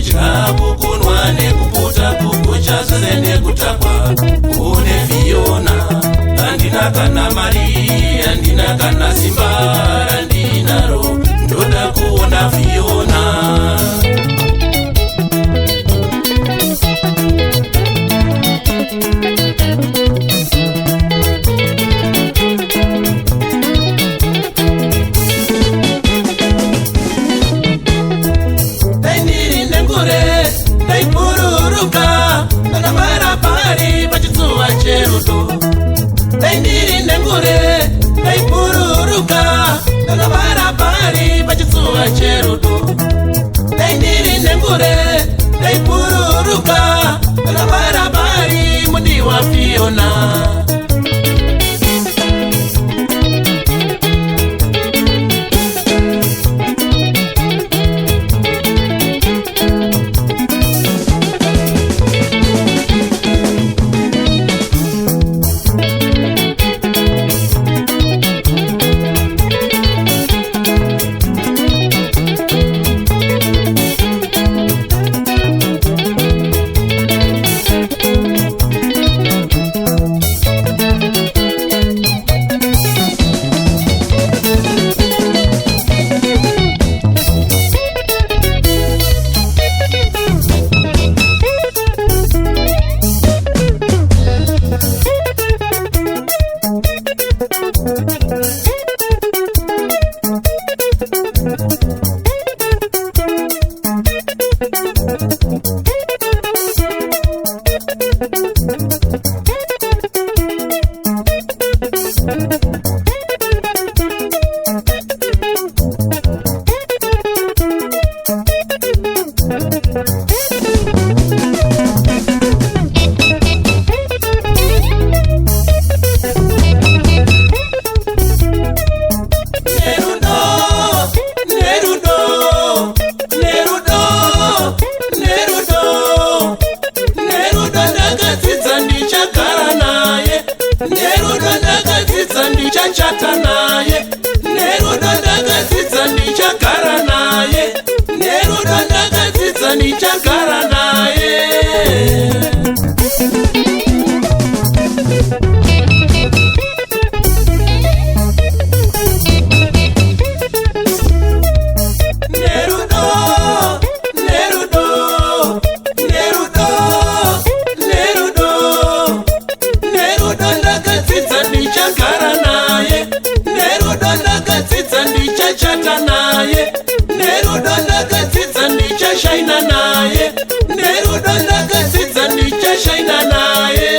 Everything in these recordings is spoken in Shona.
kudya, kukunwa nekuputa, kukucha zvose nekutakwa. Une Fiona, handina kana mari, handina kana simba randinaro, ndoda kuona Fiona. Ndiri nengure ndaipururuka ndakavara pari pachitsuva cherudo. Ndiri nengure ndaipururuka ndakavara pari mudiwa Fiona. Ndichachata naye, nerudo ndakadzidza ndichagara naye, nerudo ndakadzidza ndichagara naye. Nerudo, nerudo, nerudo, nerudo, nerudo ndakadzidza ndichagara naye, nerudo ndakadzidza ndichachata naye, nerudo ndakadzidza ndichashaina naye, nerudo ndakadzidza ndichashaina naye.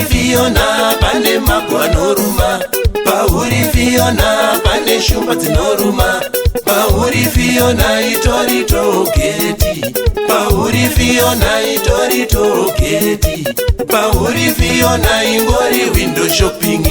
Fiona pane magwa noruma, pauri Fiona pane shumba dzinoruma, pauri Fiona itori togeti, pauri Fiona itori togeti, pauri Fiona ingori window shopping.